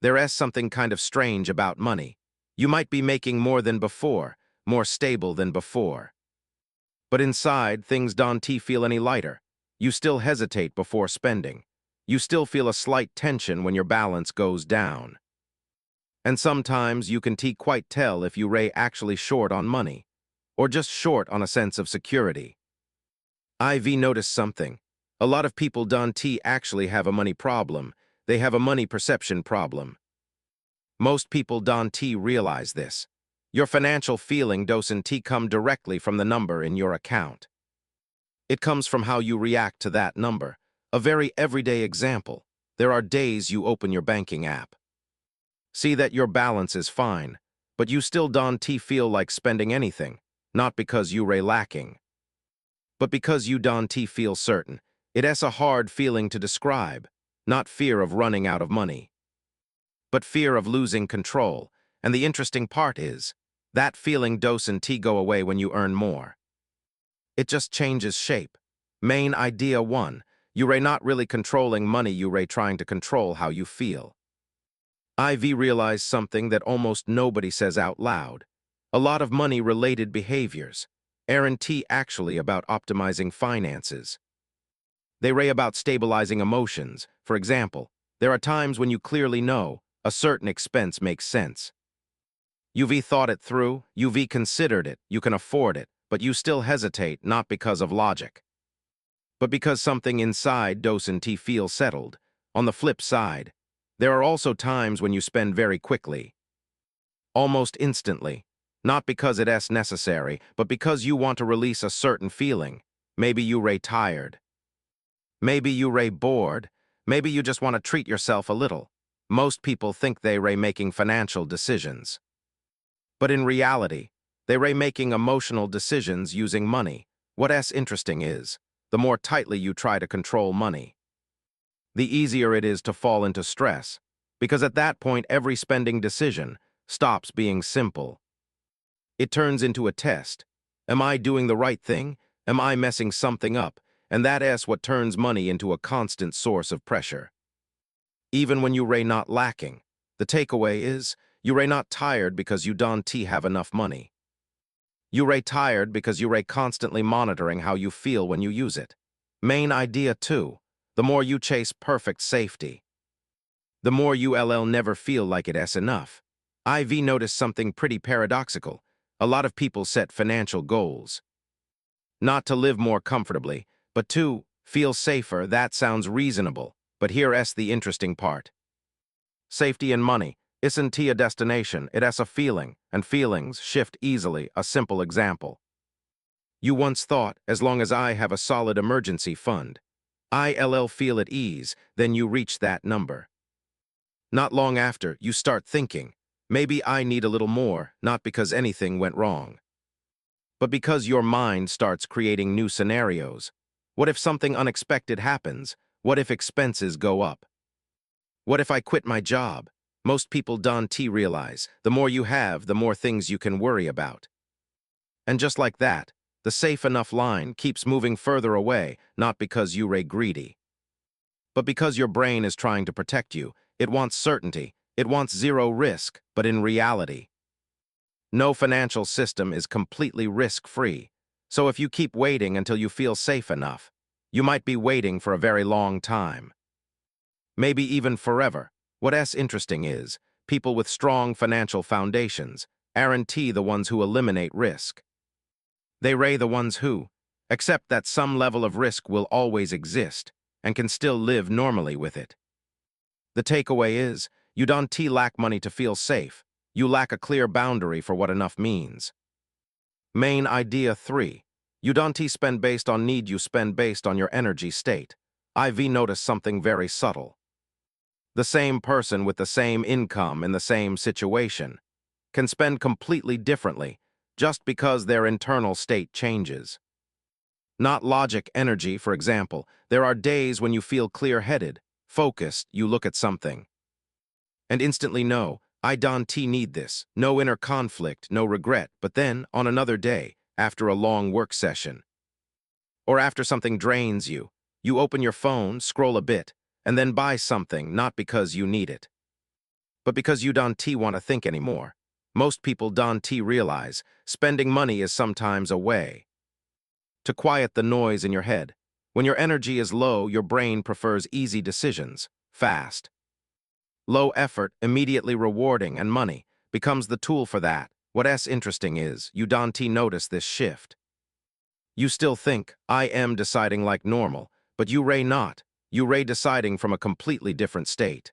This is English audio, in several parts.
There's something kind of strange about money. You might be making more than before, more stable than before. But inside, things don't feel any lighter. You still hesitate before spending. You still feel a slight tension when your balance goes down. And sometimes you can quite tell if you actually short on money, or just short on a sense of security. I've noticed something. A lot of people don't actually have a money problem. They have a money perception problem. Most people don't realize this. Your financial feeling doesn't come directly from the number in your account. It comes from how you react to that number. A very everyday example. There are days you open your banking app. See that your balance is fine, but you still don't feel like spending anything, not because you're lacking, but because you don't feel certain. It's a hard feeling to describe, not fear of running out of money, but fear of losing control. And the interesting part is, that feeling doesn't go away when you earn more. It just changes shape. Main idea 1, you're not really controlling money, you're trying to control how you feel. I've realized something that almost nobody says out loud. A lot of money-related behaviors aren't actually about optimizing finances. They're about stabilizing emotions. For example, there are times when you clearly know a certain expense makes sense. You've thought it through, you've considered it, you can afford it, but you still hesitate not because of logic, but because something inside doesn't feel settled. On the flip side, there are also times when you spend very quickly, almost instantly, not because it's necessary, but because you want to release a certain feeling. Maybe you're tired. Maybe you're bored. Maybe you just want to treat yourself a little. Most people think they're making financial decisions. But in reality, they're making emotional decisions using money. What's interesting is, the more tightly you try to control money, the easier it is to fall into stress, because at that point every spending decision stops being simple. It turns into a test. Am I doing the right thing? Am I messing something up? And that's what turns money into a constant source of pressure. Even when you're not lacking, the takeaway is, you're not tired because you don't have enough money. You're tired because you're constantly monitoring how you feel when you use it. Main idea 2. The more you chase perfect safety, the more you'll never feel like it's enough. I've noticed something pretty paradoxical. A lot of people set financial goals, not to live more comfortably, but to feel safer. That sounds reasonable, but here's the interesting part. Safety and money isn't a destination, it's a feeling, and feelings shift easily. A simple example. You once thought, as long as I have a solid emergency fund, I'll feel at ease. Then you reach that number. Not long after, you start thinking, maybe I need a little more, not because anything went wrong, but because your mind starts creating new scenarios. What if something unexpected happens? What if expenses go up? What if I quit my job? Most people don't realize, the more you have, the more things you can worry about. And just like that, the safe enough line keeps moving further away, not because you're greedy, but because your brain is trying to protect you. It wants certainty, it wants zero risk, but in reality, no financial system is completely risk-free. So if you keep waiting until you feel safe enough, you might be waiting for a very long time. Maybe even forever. What's interesting is, people with strong financial foundations aren't the ones who eliminate risk. They're the ones who accept that some level of risk will always exist and can still live normally with it. The takeaway is, you don't lack money to feel safe. You lack a clear boundary for what enough means. Main idea 3. You don't spend based on need, you spend based on your energy state. I've noticed something very subtle. The same person with the same income in the same situation can spend completely differently just because their internal state changes. Not logic, energy. For example, there are days when you feel clear-headed, focused, you look at something and instantly know, I don't need this. No inner conflict, no regret. But then, on another day, after a long work session, or after something drains you, you open your phone, scroll a bit, and then buy something not because you need it, but because you don't want to think anymore. Most people don't realize spending money is sometimes a way to quiet the noise in your head. When your energy is low, your brain prefers easy decisions, fast. Low effort, immediately rewarding, and money becomes the tool for that. What's interesting is, you don't notice this shift. You still think, I am deciding like normal, but you ray not. You ray deciding from a completely different state.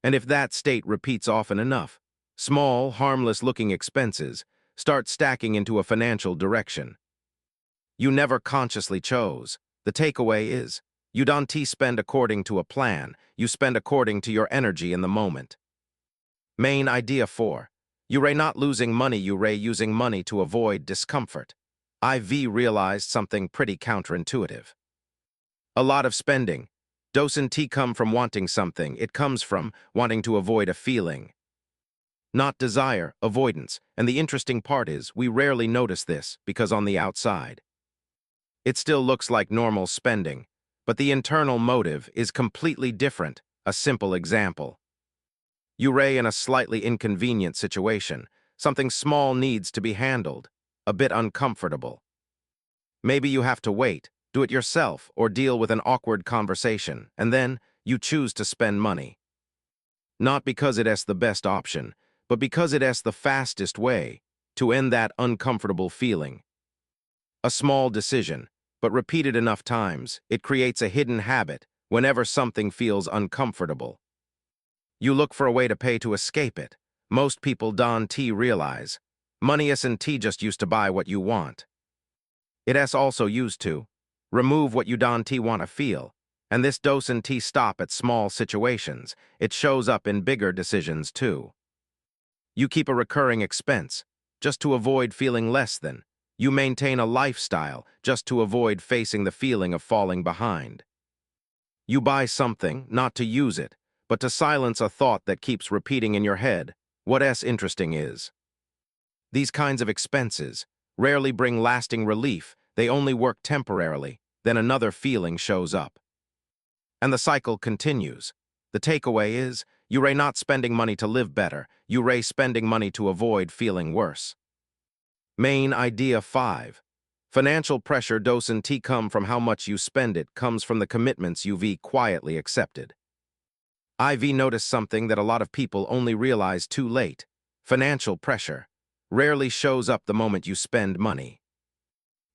And if that state repeats often enough, small, harmless-looking expenses start stacking into a financial direction you never consciously chose. The takeaway is, you don't spend according to a plan, you spend according to your energy in the moment. Main idea 4. You ray not losing money, you ray using money to avoid discomfort. IV realized something pretty counterintuitive. A lot of spending doesn't come from wanting something, it comes from wanting to avoid a feeling. Not desire, avoidance, and the interesting part is, we rarely notice this because on the outside, it still looks like normal spending, but the internal motive is completely different. A simple example. You ray in a slightly inconvenient situation. Something small needs to be handled, a bit uncomfortable. Maybe you have to wait, do it yourself, or deal with an awkward conversation, and then you choose to spend money. Not because it's the best option, but because it's the fastest way to end that uncomfortable feeling. A small decision, but repeated enough times, it creates a hidden habit whenever something feels uncomfortable. You look for a way to pay to escape it. Most people don't realize money isn't just used to buy what you want. It's also used to remove what you don't want to feel. And this doesn't stop at small situations. It shows up in bigger decisions too. You keep a recurring expense just to avoid feeling less than. You maintain a lifestyle just to avoid facing the feeling of falling behind. You buy something not to use it, but to silence a thought that keeps repeating in your head. What's interesting is, these kinds of expenses rarely bring lasting relief, they only work temporarily, then another feeling shows up. And the cycle continues. The takeaway is, you ray not spending money to live better, you ray spending money to avoid feeling worse. Main idea 5. Financial pressure doesn't come from how much you spend, it comes from the commitments you've quietly accepted. I've noticed something that a lot of people only realize too late. Financial pressure rarely shows up the moment you spend money.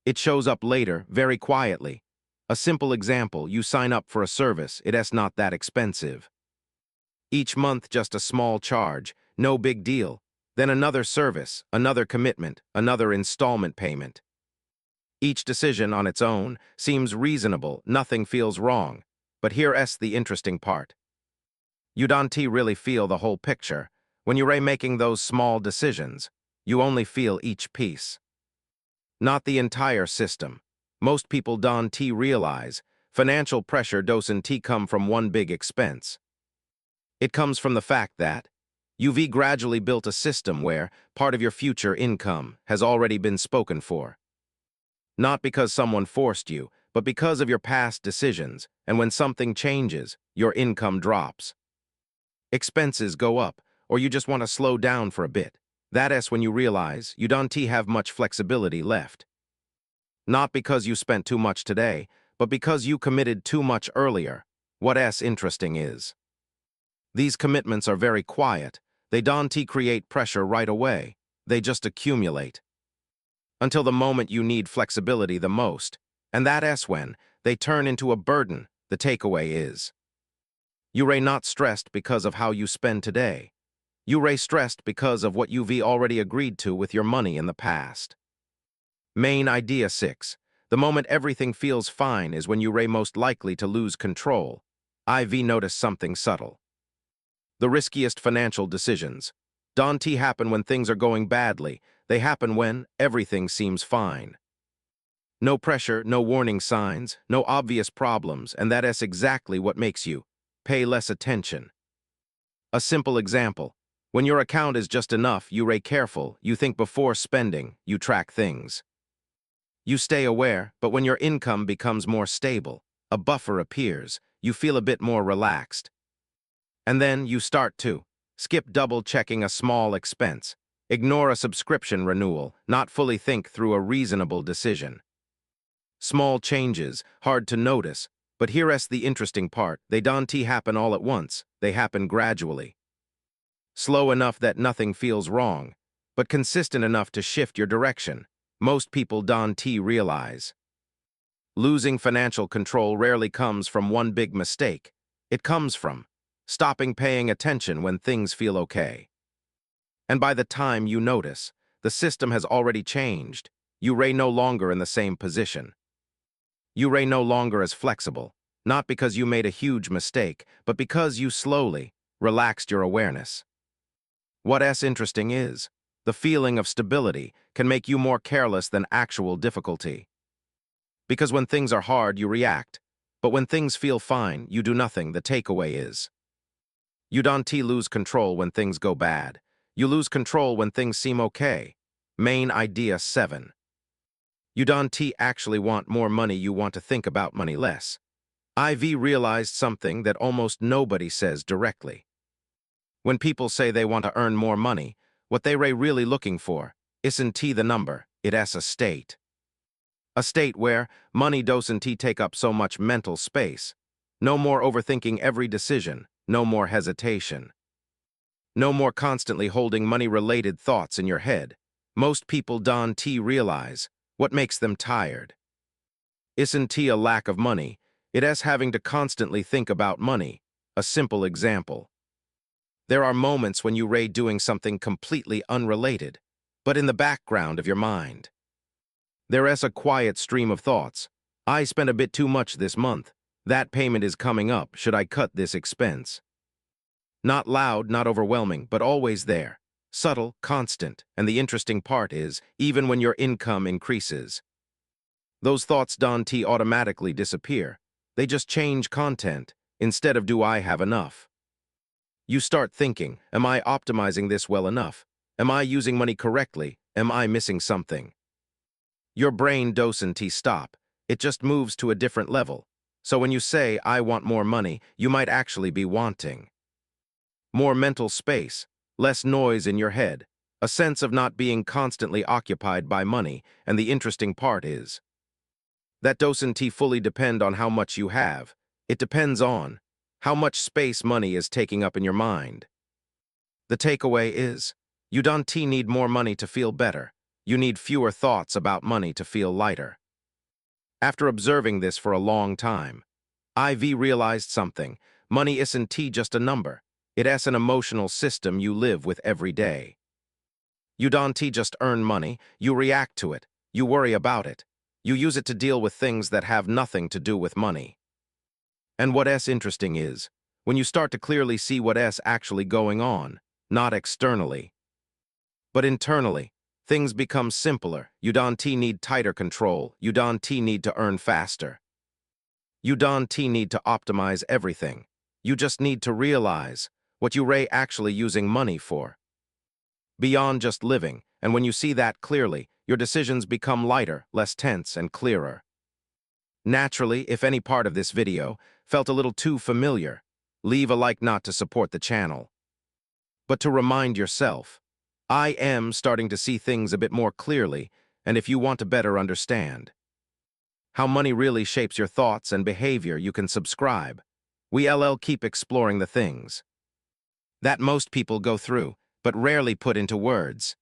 It shows up later, very quietly. A simple example, you sign up for a service, it's not that expensive. Each month just a small charge, no big deal. Then another service, another commitment, another installment payment. Each decision on its own seems reasonable, nothing feels wrong. But here's the interesting part. You don't really feel the whole picture. When you're making those small decisions, you only feel each piece. Not the entire system. Most people don't realize financial pressure doesn't come from one big expense. It comes from the fact that you've gradually built a system where part of your future income has already been spoken for. Not because someone forced you, but because of your past decisions, and when something changes, your income drops. Expenses go up, or you just want to slow down for a bit. That's when you realize you don't have much flexibility left. Not because you spent too much today, but because you committed too much earlier. What's interesting is, these commitments are very quiet. They don't create pressure right away. They just accumulate. Until the moment you need flexibility the most. And that's when they turn into a burden. The takeaway is, you ray not stressed because of how you spend today. You ray stressed because of what you've already agreed to with your money in the past. Main idea 6. The moment everything feels fine is when you ray most likely to lose control. I've noticed something subtle. The riskiest financial decisions don't happen when things are going badly. They happen when everything seems fine. No pressure, no warning signs, no obvious problems, and that's exactly what makes you pay less attention. A simple example. When your account is just enough, you ray careful, you think before spending, you track things. You stay aware, but when your income becomes more stable, a buffer appears, you feel a bit more relaxed. And then you start to Skip double-checking a small expense. Ignore a subscription renewal, not fully think through a reasonable decision. Small changes, hard to notice, but here's the interesting part. They don't happen all at once, they happen gradually. Slow enough that nothing feels wrong, but consistent enough to shift your direction. Most people don't realize. Losing financial control rarely comes from one big mistake. It comes from stopping paying attention when things feel okay. And by the time you notice, the system has already changed. You're no longer in the same position. You're no longer as flexible, not because you made a huge mistake, but because you slowly relaxed your awareness. What's interesting is, the feeling of stability can make you more careless than actual difficulty. Because when things are hard, you react, but when things feel fine, you do nothing. The takeaway is, you don't lose control when things go bad. You lose control when things seem okay. Main idea 7. You don't actually want more money, you want to think about money less. IV realized something that almost nobody says directly. When people say they want to earn more money, what they're really looking for isn't the number, it's a state. A state where money doesn't take up so much mental space. No more overthinking every decision, no more hesitation. No more constantly holding money-related thoughts in your head. Most people don't realize what makes them tired. Isn't a lack of money, it's having to constantly think about money. A simple example. There are moments when you're doing something completely unrelated, but in the background of your mind. There's a quiet stream of thoughts. I spent a bit too much this month. That payment is coming up. Should I cut this expense? Not loud, not overwhelming, but always there. Subtle, constant, and the interesting part is, even when your income increases, those thoughts don't automatically disappear. They just change content. Instead of do I have enough? You start thinking, am I optimizing this well enough? Am I using money correctly? Am I missing something? Your brain doesn't stop. It just moves to a different level. So when you say, I want more money, you might actually be wanting more mental space, less noise in your head, a sense of not being constantly occupied by money, and the interesting part is, that doesn't fully depend on how much you have. It depends on how much space money is taking up in your mind. The takeaway is, you don't need more money to feel better. You need fewer thoughts about money to feel lighter. After observing this for a long time, IV realized something. Money isn't just a number. It's an emotional system you live with every day. You don't just earn money, you react to it, you worry about it. You use it to deal with things that have nothing to do with money. And what's interesting is, when you start to clearly see what's actually going on, not externally, but internally, things become simpler. You don't need tighter control. You don't need to earn faster. You don't need to optimize everything. You just need to realize what you're actually using money for. Beyond just living, and when you see that clearly, your decisions become lighter, less tense, and clearer. Naturally, if any part of this video felt a little too familiar, leave a like not to support the channel, but to remind yourself, I am starting to see things a bit more clearly, and if you want to better understand how money really shapes your thoughts and behavior, you can subscribe. We keep exploring the things that most people go through, but rarely put into words.